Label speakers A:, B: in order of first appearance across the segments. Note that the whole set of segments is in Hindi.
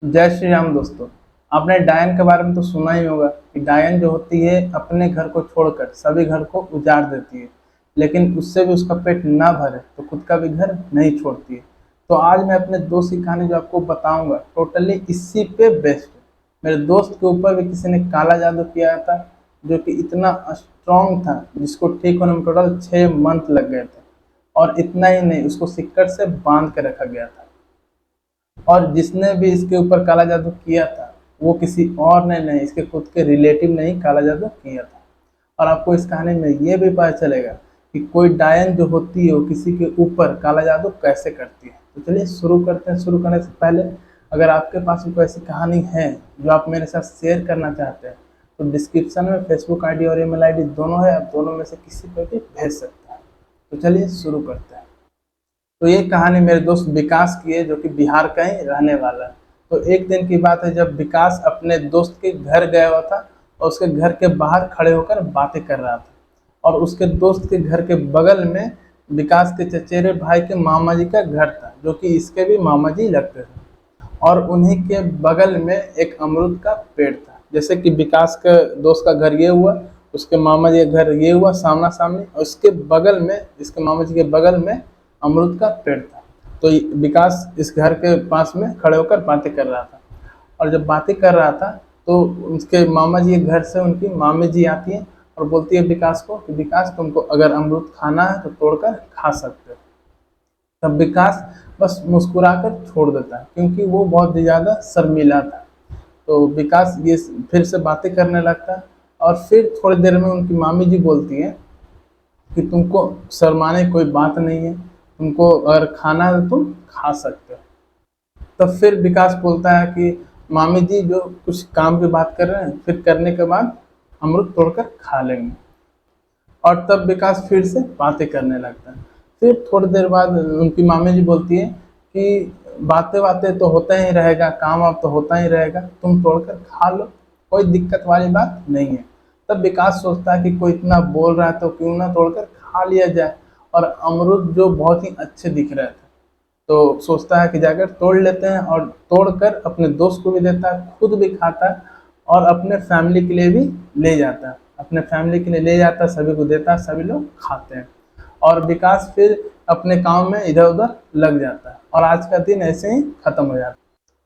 A: जय श्री राम दोस्तों। आपने डायन के बारे में तो सुना ही होगा कि डायन जो होती है अपने घर को छोड़कर सभी घर को उजाड़ देती है, लेकिन उससे भी उसका पेट ना भरे तो खुद का भी घर नहीं छोड़ती है। तो आज मैं अपने दोस्त की कहानी जो आपको बताऊंगा टोटली इसी पे बेस्ड है। मेरे दोस्त के ऊपर भी किसी ने काला जादू किया था, जो कि इतना स्ट्रांग था जिसको ठीक होने में टोटल 6 मंथ लग गए थे। और इतना ही नहीं, उसको सिक्कड़ से बांध के रखा गया था। और जिसने भी इसके ऊपर काला जादू किया था वो किसी और ने नहीं, इसके खुद के रिलेटिव ने ही काला जादू किया था। और आपको इस कहानी में ये भी पता चलेगा कि कोई डायन जो होती है वो किसी के ऊपर काला जादू कैसे करती है। तो चलिए शुरू करते हैं। शुरू करने से पहले अगर आपके पास भी कोई ऐसी कहानी है जो आप मेरे साथ शेयर करना चाहते हैं तो डिस्क्रिप्शन में फेसबुक आईडी और ईमेल आईडी दोनों है, आप दोनों में से किसी पर भी भेज सकते हैं। तो चलिए शुरू करते हैं। तो ये कहानी मेरे दोस्त विकास की है, जो कि बिहार का ही रहने वाला है। तो एक दिन की बात है जब विकास अपने दोस्त के घर गया हुआ था और उसके घर के बाहर खड़े होकर बातें कर रहा था। और उसके दोस्त के घर के बगल में विकास के चचेरे भाई के मामा जी का घर था, जो कि इसके भी मामा जी लगते थे। और उन्हीं के बगल में एक अमरूद का पेड़ था। जैसे कि विकास के दोस्त का घर ये हुआ, उसके मामा जी का घर ये हुआ सामना सामनी, और उसके बगल में, इसके मामा जी के बगल में अमरूद का पेड़ था। तो विकास इस घर के पास में खड़े होकर बातें कर रहा था। और जब बातें कर रहा था तो उसके मामा जी के घर से उनकी मामी जी आती है और बोलती है विकास को कि विकास, तुमको अगर अमरूद खाना है तो तोड़कर खा सकते हो। तब विकास बस मुस्कुराकर छोड़ देता है, क्योंकि वो बहुत ही ज़्यादा शर्मीला था। तो विकास ये फिर से बातें करने लगता है। और फिर थोड़ी देर में उनकी मामी जी बोलती है कि तुमको शर्माने की कोई बात नहीं है, तुमको अगर खाना है तो तुम खा सकते हो। तब फिर विकास बोलता है कि मामी जी जो कुछ काम की बात कर रहे हैं, फिर करने के बाद अमरूद तोड़कर खा लेंगे। और तब विकास फिर से बातें करने लगता है। फिर थोड़ी देर बाद उनकी मामी जी बोलती है कि बातें बातें तो होता ही रहेगा, काम अब तो होता ही रहेगा, तुम तोड़कर खा लो, कोई दिक्कत वाली बात नहीं है। तब विकास सोचता है कि कोई इतना बोल रहा है तो क्यों ना तोड़कर खा लिया जाए। और अमरूद जो बहुत ही अच्छे दिख रहे थे, तो सोचता है कि जाकर तोड़ लेते हैं, और तोड़कर अपने दोस्त को भी देता है, खुद भी खाता है और अपने फैमिली के लिए भी ले जाता है। अपने फैमिली के लिए ले जाता है, सभी को देता है, सभी लोग खाते हैं। और विकास फिर अपने काम में इधर उधर लग जाता है और आज का दिन ऐसे ही खत्म हो जाता है।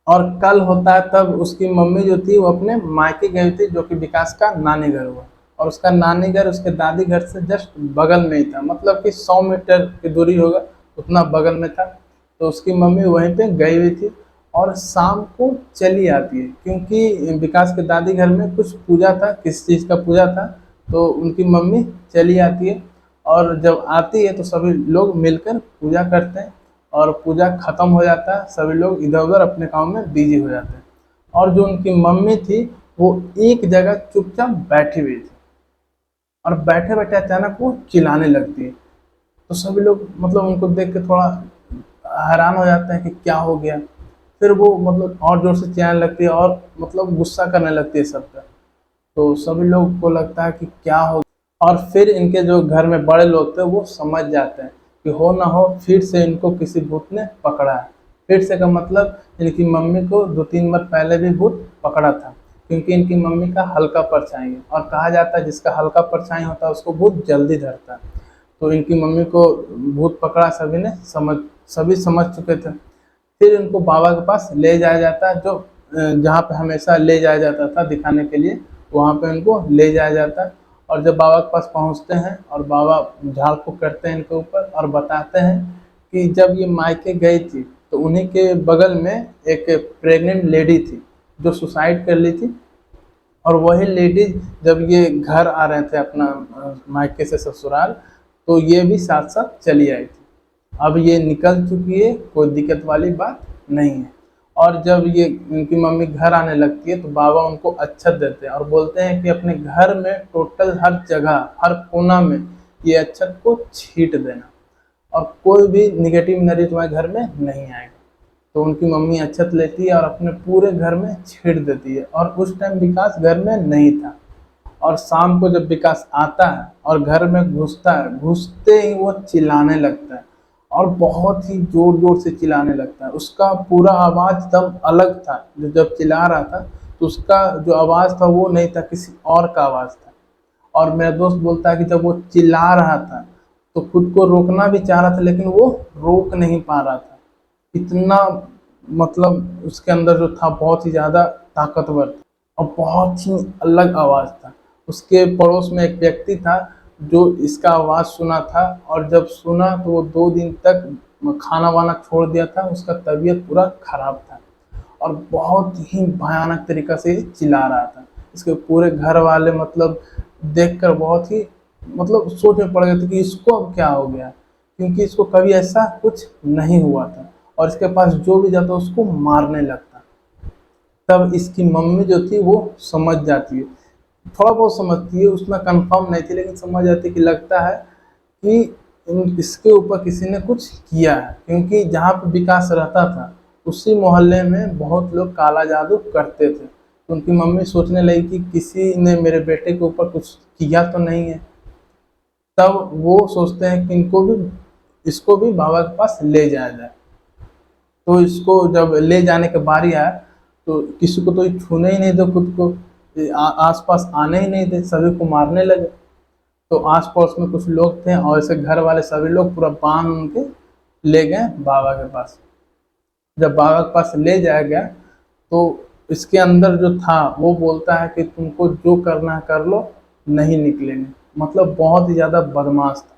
A: और कल होता है तब उसकी मम्मी जो थी वो अपने मायके गई थी, जो कि विकास का नानी घर हुआ। और उसका नानी घर उसके दादी घर से जस्ट बगल में ही था, मतलब कि 100 मीटर की दूरी होगा, उतना बगल में था। तो उसकी मम्मी वहीं पे गई हुई थी और शाम को चली आती है, क्योंकि विकास के दादी घर में कुछ पूजा था, किस चीज़ का पूजा था। तो उनकी मम्मी चली आती है और जब आती है तो सभी लोग मिलकर पूजा करते हैं। और पूजा खत्म हो जाता है, सभी लोग इधर उधर अपने काम में बिजी हो जाते हैं। और जो उनकी मम्मी थी वो एक जगह चुपचाप बैठी हुई थी, और बैठे बैठे अचानक वो चिल्लाने लगती है। तो सभी लोग मतलब उनको देख के थोड़ा हैरान हो जाते हैं कि क्या हो गया। फिर वो मतलब और जोर से चिल्लाने लगती है और मतलब गुस्सा करने लगती है सब पे। तो सभी लोग को लगता है कि क्या हो। और फिर इनके जो घर में बड़े लोग थे वो समझ जाते हैं कि हो ना हो फिर से इनको किसी भूत ने पकड़ा है। फिर से का मतलब इनकी मम्मी को 2-3 बार पहले भी भूत पकड़ा था, क्योंकि इनकी मम्मी का हल्का परछाई है, और कहा जाता है जिसका हल्का परछाई होता है उसको भूत जल्दी धरता है। तो इनकी मम्मी को भूत पकड़ा, सभी समझ चुके थे। फिर इनको बाबा के पास ले जाया जाता है, जो जहाँ पे हमेशा ले जाया जाता था दिखाने के लिए, वहाँ पे इनको ले जाया जाता है। और जब बाबा के पास पहुँचते हैं और बाबा झाड़ फूँक करते हैं इनके ऊपर और बताते हैं कि जब ये मायके गई थी तो उन्हीं के बगल में एक प्रेग्नेंट लेडी थी जो सुसाइड कर ली थी। और वही लेडीज जब ये घर आ रहे थे अपना मायके से ससुराल, तो ये भी साथ साथ चली आई थी। अब ये निकल चुकी है, कोई दिक्कत वाली बात नहीं है। और जब ये उनकी मम्मी घर आने लगती है तो बाबा उनको अच्छत देते हैं और बोलते हैं कि अपने घर में टोटल हर जगह, हर कोना में ये अच्छत को छीट देना, और कोई भी निगेटिव एनर्जी तुम्हारे घर में नहीं आएगा। तो उनकी मम्मी अच्छत लेती है और अपने पूरे घर में छीट देती है। और उस टाइम विकास घर में नहीं था। और शाम को जब विकास आता है और घर में घुसता है, घुसते ही वो चिल्लाने लगता है और बहुत ही जोर जोर से चिल्लाने लगता है। उसका पूरा आवाज़ तब अलग था, जो जब चिल्ला रहा था तो उसका जो आवाज़ था वो नहीं था, किसी और का आवाज़ था। और मेरा दोस्त बोलता है कि जब वो चिल्ला रहा था तो खुद को रोकना भी चाह रहा था, लेकिन वो रोक नहीं पा रहा था। इतना मतलब उसके अंदर जो था बहुत ही ज़्यादा ताकतवर था और बहुत ही अलग आवाज़ था। उसके पड़ोस में एक व्यक्ति था जो इसका आवाज़ सुना था, और जब सुना तो वो 2 दिन तक खाना वाना छोड़ दिया था। उसका तबीयत पूरा खराब था और बहुत ही भयानक तरीक़ा से चिल्ला रहा था। इसके पूरे घर वाले मतलब देखकर बहुत ही मतलब सोच में पड़ गए थे कि इसको अब क्या हो गया? क्योंकि इसको कभी ऐसा कुछ नहीं हुआ था और इसके पास जो भी जाता उसको मारने लगता। तब इसकी मम्मी जो थी वो समझ जाती है, थोड़ा बहुत समझती है, उतना कन्फर्म नहीं थी, लेकिन समझ जाती है कि लगता है कि इसके ऊपर किसी ने कुछ किया है। क्योंकि जहाँ पे विकास रहता था उसी मोहल्ले में बहुत लोग काला जादू करते थे। तो उनकी मम्मी सोचने लगी कि किसी ने मेरे बेटे के ऊपर कुछ किया तो नहीं है। तब वो सोचते हैं कि इसको भी बाबा के पास ले जाया जाए। तो इसको जब ले जाने की बारी आया तो किसी को तो ये छूने ही नहीं दे, खुद को आसपास आने ही नहीं दे, सभी को मारने लगे। तो आस पड़ोस में कुछ लोग थे और ऐसे घर वाले सभी लोग पूरा बांध के ले गए बाबा के पास। जब बाबा के पास ले जाया गया तो इसके अंदर जो था वो बोलता है कि तुमको जो करना है कर लो, नहीं निकलेंगे। मतलब बहुत ही ज़्यादा बदमाश था।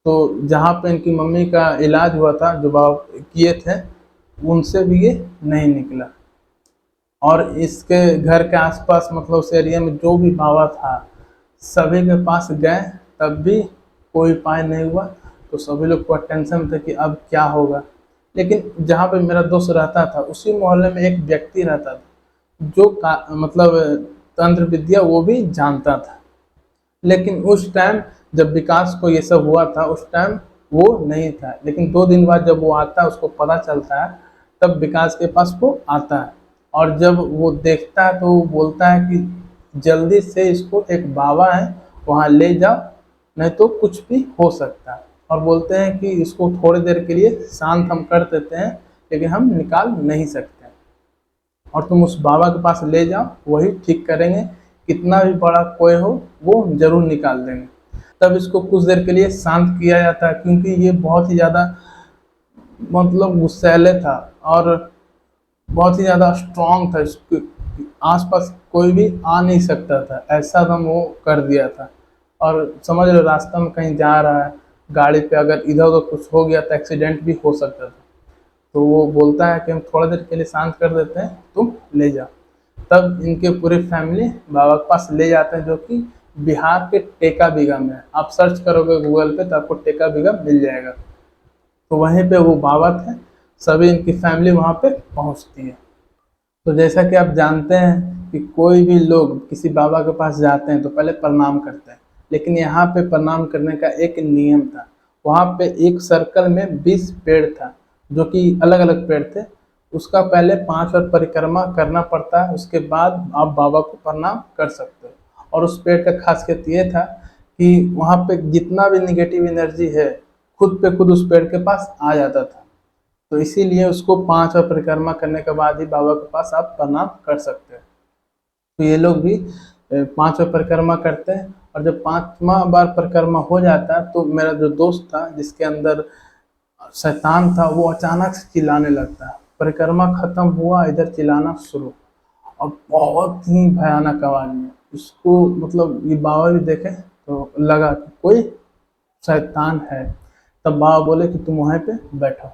A: तो जहाँ पे इनकी मम्मी का इलाज हुआ था, जो बाबा किए थे, उनसे भी ये नहीं निकला। और इसके घर के आसपास मतलब उस एरिया में जो भी बाबा था सभी के पास गए, तब भी कोई उपाय नहीं हुआ। तो सभी लोग को टेंशन में थे कि अब क्या होगा। लेकिन जहाँ पे मेरा दोस्त रहता था उसी मोहल्ले में एक व्यक्ति रहता था जो मतलब तंत्र विद्या वो भी जानता था। लेकिन उस टाइम जब विकास को ये सब हुआ था उस टाइम वो नहीं था। लेकिन 2 दिन बाद जब वो आता है उसको पता चलता है, तब विकास के पास वो आता है। और जब वो देखता है तो वो बोलता है कि जल्दी से इसको एक बाबा है वहाँ ले जाओ, नहीं तो कुछ भी हो सकता है। और बोलते हैं कि इसको थोड़ी देर के लिए शांत हम कर देते हैं, लेकिन हम निकाल नहीं सकते, और तुम उस बाबा के पास ले जाओ, वही ठीक करेंगे। कितना भी बड़ा कोई हो वो ज़रूर निकाल देंगे। तब इसको कुछ देर के लिए शांत किया जाता है, क्योंकि ये बहुत ही ज़्यादा मतलब गुस्सैले था और बहुत ही ज़्यादा स्ट्रॉन्ग था। इसके आसपास कोई भी आ नहीं सकता था, ऐसा दम वो कर दिया था। और समझ लो रास्ता में कहीं जा रहा है गाड़ी पे, अगर इधर उधर कुछ हो गया तो एक्सीडेंट भी हो सकता था। तो वो बोलता है कि हम थोड़ा देर के लिए शांत कर देते हैं, तुम ले जाओ। तब इनके पूरी फैमिली बाबा के पास ले जाते हैं, जो कि बिहार के टेका बिगम में है। आप सर्च करोगे गूगल पे तो आपको टेका बिगम मिल जाएगा। तो वहीं पे वो बाबा थे, सभी इनकी फैमिली वहाँ पे पहुँचती है। तो जैसा कि आप जानते हैं कि कोई भी लोग किसी बाबा के पास जाते हैं तो पहले प्रणाम करते हैं, लेकिन यहाँ पे प्रणाम करने का एक नियम था। वहाँ पे एक सर्कल में 20 पेड़ था, जो कि अलग अलग पेड़ थे। उसका पहले 5 बार परिक्रमा करना पड़ता है, उसके बाद आप बाबा को प्रणाम कर सकते हो। और उस पेड़ का खासियत ये था कि वहाँ पे जितना भी निगेटिव एनर्जी है खुद पे खुद उस पेड़ के पास आ जाता था। तो इसीलिए उसको 5 बार परिक्रमा करने के बाद ही बाबा के पास आप प्रणाम कर सकते हैं। तो ये लोग भी 5 बार परिक्रमा करते हैं, और जब 5वां बार परिक्रमा हो जाता है तो मेरा जो दोस्त था जिसके अंदर शैतान था वो अचानक से चिल्लाने लगता है। परिक्रमा खत्म हुआ, इधर चिल्लाना शुरू, और बहुत ही भयानक आवाज़ में। इसको मतलब ये बाबा भी देखे तो लगा कि कोई शैतान है। तब बाबा बोले कि तुम वहीं पे बैठो,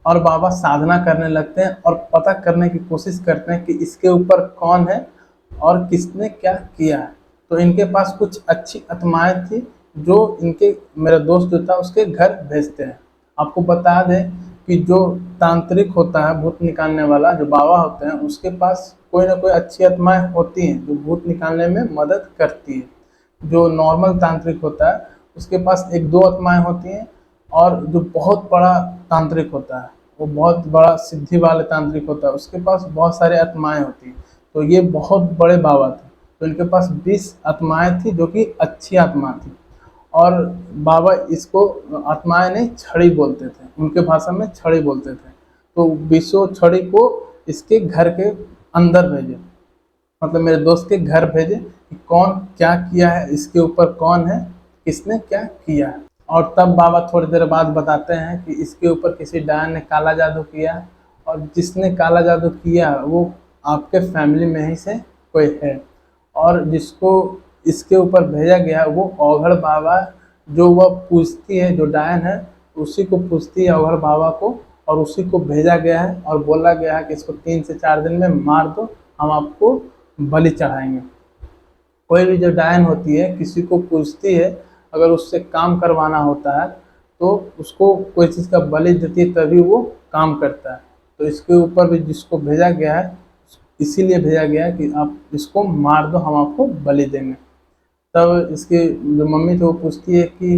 A: और बाबा साधना करने लगते हैं और पता करने की कोशिश करते हैं कि इसके ऊपर कौन है और किसने क्या किया है। तो इनके पास कुछ अच्छी आत्माएं थी जो इनके मेरा दोस्त जो था उसके घर भेजते हैं। आपको बता दें कि जो तांत्रिक होता है, भूत निकालने वाला जो बाबा होते हैं, उसके पास कोई ना कोई अच्छी आत्माएं होती हैं जो भूत निकालने में मदद करती है। जो नॉर्मल तांत्रिक होता है उसके पास 1-2 आत्माएं होती हैं, और जो बहुत बड़ा तांत्रिक होता है, वो बहुत बड़ा सिद्धि वाले तांत्रिक होता है, उसके पास बहुत सारे आत्माएं होती हैं। तो ये बहुत बड़े बाबा थे, तो इनके पास 20 आत्माएं थी जो कि अच्छी आत्मा थी। और बाबा इसको आत्माएं नहीं छड़ी बोलते थे, उनके भाषा में छड़ी बोलते थे। तो विशो छड़ी को इसके घर के अंदर भेजे, मतलब मेरे दोस्त के घर भेजे कि कौन क्या किया है, इसके ऊपर कौन है, किसने क्या किया है। और तब बाबा थोड़ी देर बाद बताते हैं कि इसके ऊपर किसी डायन ने काला जादू किया है, और जिसने काला जादू किया वो आपके फैमिली में ही से कोई है, और जिसको इसके ऊपर भेजा गया है वो औघड़ बाबा, जो वह पूछती है, जो डायन है उसी को पूछती है औघड़ बाबा को, और उसी को भेजा गया है और बोला गया है कि इसको 3 से 4 दिन में मार दो, हम आपको बलि चढ़ाएंगे। कोई भी जो डायन होती है किसी को पूछती है, अगर उससे काम करवाना होता है तो उसको कोई चीज़ का बलि देती है तभी वो काम करता है। तो इसके ऊपर भी जिसको भेजा गया है इसीलिए भेजा गया है कि आप इसको मार दो, हम आपको बलि देंगे। तब इसकी जो मम्मी थी वो पूछती है कि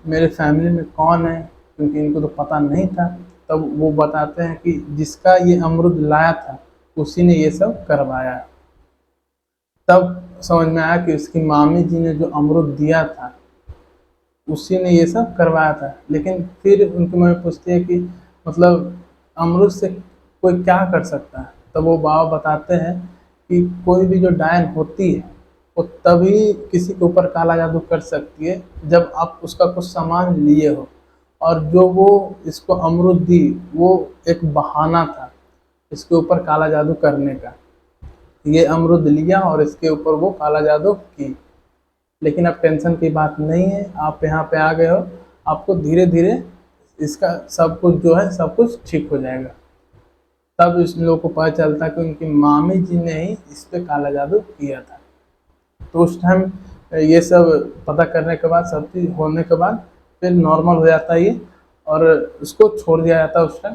A: मेरे फैमिली में कौन है, क्योंकि इनको तो पता नहीं था। तब वो बताते हैं कि जिसका ये अमरुद लाया था उसी ने ये सब करवाया। तब समझ में आया कि उसकी मामी जी ने जो अमरुद दिया था उसी ने ये सब करवाया था। लेकिन फिर उनकी मम्मी पूछती है कि मतलब अमरुद से कोई क्या कर सकता है। तब वो बाबा बताते हैं कि कोई भी जो डायन होती है वो तभी किसी के ऊपर काला जादू कर सकती है जब आप उसका कुछ सामान लिए हो, और जो वो इसको अमरुद दी वो एक बहाना था इसके ऊपर काला जादू करने का। ये अमरुद लिया और इसके ऊपर वो काला जादू की। लेकिन अब टेंशन की बात नहीं है, आप यहाँ पे आ गए हो, आपको धीरे धीरे इसका सब कुछ जो है सब कुछ ठीक हो जाएगा। तब इस लोगों को पता चलता कि उनकी मामी जी ने ही इस पे काला जादू किया था। तो उस टाइम ये सब पता करने के बाद, सब चीज़ होने के बाद फिर नॉर्मल हो जाता है ये, और उसको छोड़ दिया जाता है उस टाइम।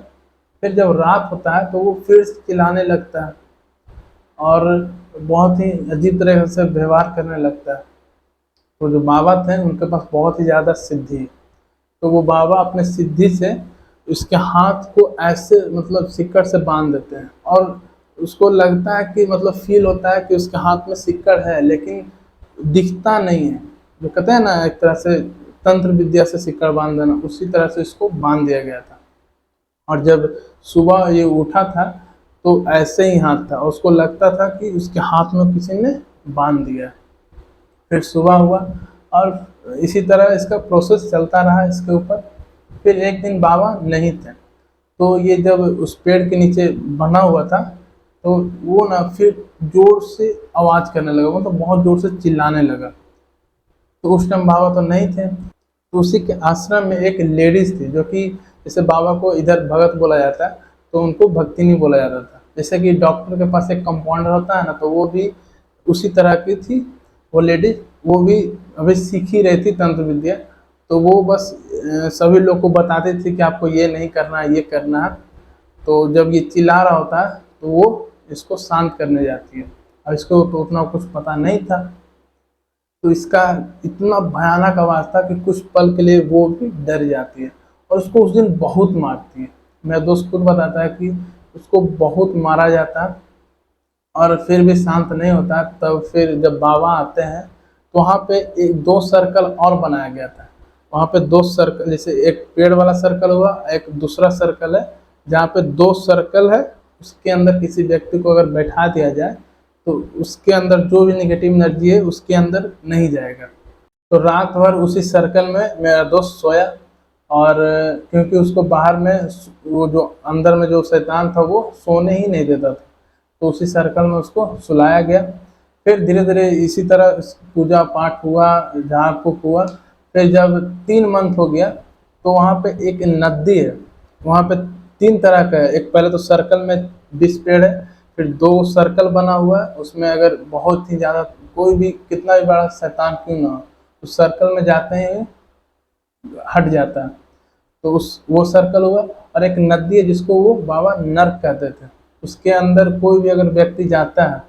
A: फिर जब रात होता है तो वो फिर से चिल्लाने लगता है और बहुत ही अजीब तरह से व्यवहार करने लगता है। तो जो बाबा थे उनके पास बहुत ही ज़्यादा सिद्धि है। तो वो बाबा अपने सिद्धि से उसके हाथ को ऐसे मतलब सिक्कड़ से बांध देते हैं, और उसको लगता है कि मतलब फील होता है कि उसके हाथ में सिक्कड़ है, लेकिन दिखता नहीं है। जो कहते हैं ना एक तरह से तंत्र विद्या से सिक्कड़ बांध देना, उसी तरह से इसको बांध दिया गया था। और जब सुबह ये उठा था तो ऐसे ही हाथ था, उसको लगता था कि उसके हाथ में किसी ने बांध दिया है। फिर सुबह हुआ और इसी तरह इसका प्रोसेस चलता रहा इसके ऊपर। फिर एक दिन बाबा नहीं थे, तो ये जब उस पेड़ के नीचे बना हुआ था तो वो ना फिर जोर से आवाज़ करने लगा, मतलब बहुत जोर से चिल्लाने लगा। तो उस टाइम बाबा तो नहीं थे, तो उसी के आश्रम में एक लेडीज़ थी, जो कि जैसे बाबा को इधर भगत बोला जाता है तो उनको भक्ति नहीं बोला जाता था। जैसे कि डॉक्टर के पास एक कंपाउंडर होता है ना, तो वो भी उसी तरह की थी वो लेडीज। वो भी अभी सीख ही रही थी तंत्र विद्या, तो वो बस सभी लोग को बताती थी कि आपको ये नहीं करना है, ये करना है। तो जब ये चिल्ला रहा होता है तो वो इसको शांत करने जाती है, और इसको तो उतना कुछ पता नहीं था। तो इसका इतना भयानक आवाज़ था कि कुछ पल के लिए वो भी डर जाती है, और उसको उस दिन बहुत मारती है। मेरा दोस्त खुद बताता है कि उसको बहुत मारा जाता है और फिर भी शांत नहीं होता। तब फिर जब बाबा आते हैं तो वहाँ पे एक 2 सर्कल और बनाया गया था। वहाँ पे 2 सर्कल, जैसे एक पेड़ वाला सर्कल हुआ, एक दूसरा सर्कल है जहाँ पे 2 सर्कल है। उसके अंदर किसी व्यक्ति को अगर बैठा दिया जाए तो उसके अंदर जो भी नेगेटिव एनर्जी है उसके अंदर नहीं जाएगा। तो रात भर उसी सर्कल में मेरा दोस्त सोया, और क्योंकि उसको बाहर में वो जो अंदर में जो शैतान था वो सोने ही नहीं देता था, तो उसी सर्कल में उसको सुलाया गया। फिर धीरे धीरे इसी तरह पूजा पाठ हुआ, झाड़ फूँक हुआ। फिर जब 3 मंथ हो गया तो वहाँ पे एक नदी है, वहाँ पे 3 तरह का है। एक पहले तो सर्कल में 20 पेड़ है, फिर 2 सर्कल बना हुआ है, उसमें अगर बहुत ही ज़्यादा कोई भी कितना भी बड़ा शैतान क्यों ना हो उस सर्कल में जाते हैं हट जाता है। तो उस वो सर्कल हुआ, और एक नदी है जिसको वो बाबा नर्क कहते थे। उसके अंदर कोई भी अगर व्यक्ति जाता है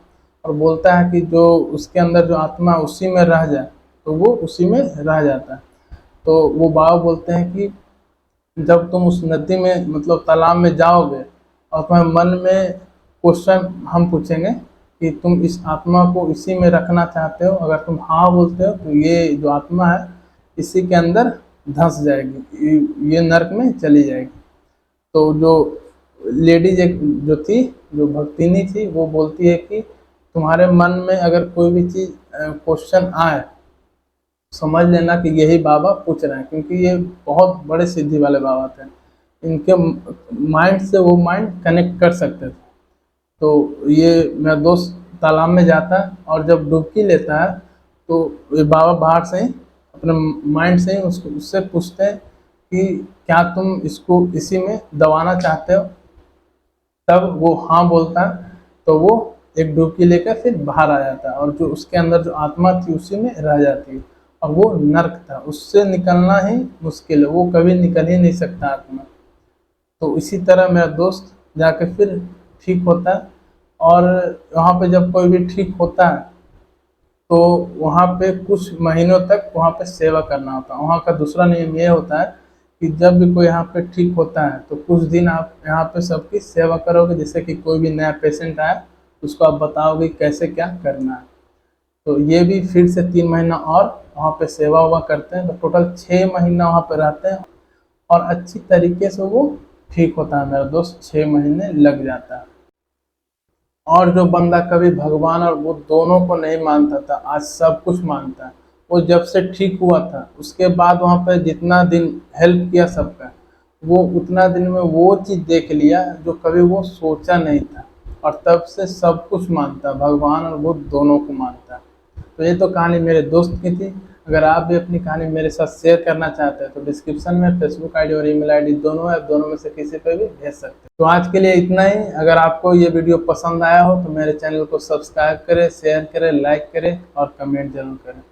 A: और बोलता है कि जो उसके अंदर जो आत्मा उसी में रह जाए तो वो उसी में रह जाता है। तो वो बाबा बोलते हैं कि जब तुम उस नदी में मतलब तालाब में जाओगे और तुम्हारे मन में क्वेश्चन हम पूछेंगे कि तुम इस आत्मा को इसी में रखना चाहते हो, अगर तुम हाँ बोलते हो तो ये जो आत्मा है इसी के अंदर धंस जाएगी, ये नरक में चली जाएगी। तो जो लेडीज एक जो थी, जो भक्तिनी थी, वो बोलती है कि तुम्हारे मन में अगर कोई भी चीज़ क्वेश्चन आए, समझ लेना कि यही बाबा पूछ रहे हैं, क्योंकि ये बहुत बड़े सिद्धि वाले बाबा थे। इनके माइंड से वो माइंड कनेक्ट कर सकते थे। तो ये मेरा दोस्त तालाब में जाता है और जब डुबकी लेता है तो ये बाबा बाहर से ही अपने माइंड से ही उससे पूछते हैं कि क्या तुम इसको इसी में दबाना चाहते हो। तब वो हाँ बोलता है तो वो एक डुबकी लेकर फिर बाहर आ जाता है, और जो उसके अंदर जो आत्मा थी उसी में रह जाती है। और वो नर्क था, उससे निकलना ही मुश्किल है, वो कभी निकल ही नहीं सकता आत्मा। तो इसी तरह मेरा दोस्त जाके फिर ठीक होता है। और वहाँ पे जब कोई भी ठीक होता है तो वहाँ पे कुछ महीनों तक वहाँ पे सेवा करना होता है। वहाँ का दूसरा नियम ये होता है कि जब भी कोई यहाँ पे ठीक होता है तो कुछ दिन आप यहाँ पे सबकी सेवा करोगे। जैसे कि कोई भी नया पेशेंट आया उसको आप बताओगे कैसे क्या करना है। तो ये भी फिर से 3 महीना और वहाँ पे सेवा हुआ करते हैं, तो टोटल 6 महीना वहाँ पे रहते हैं और अच्छी तरीके से वो ठीक होता है। मेरा दोस्त 6 महीने लग जाता है। और जो बंदा कभी भगवान और बुद्ध दोनों को नहीं मानता था, आज सब कुछ मानता है। वो जब से ठीक हुआ था उसके बाद वहाँ पे जितना दिन हेल्प किया सबका, वो उतना दिन में वो चीज़ देख लिया जो कभी वो सोचा नहीं था। और तब से सब कुछ मानता है, भगवान और बुद्ध दोनों को मानता है। तो ये तो कहानी मेरे दोस्त की थी। अगर आप भी अपनी कहानी मेरे साथ शेयर करना चाहते हैं तो डिस्क्रिप्शन में फेसबुक आईडी और ईमेल आईडी दोनों है, दोनों में से किसी पे भी भेज सकते हैं। तो आज के लिए इतना ही। अगर आपको ये वीडियो पसंद आया हो तो मेरे चैनल को सब्सक्राइब करें, शेयर करें, लाइक करें और कमेंट जरूर करें।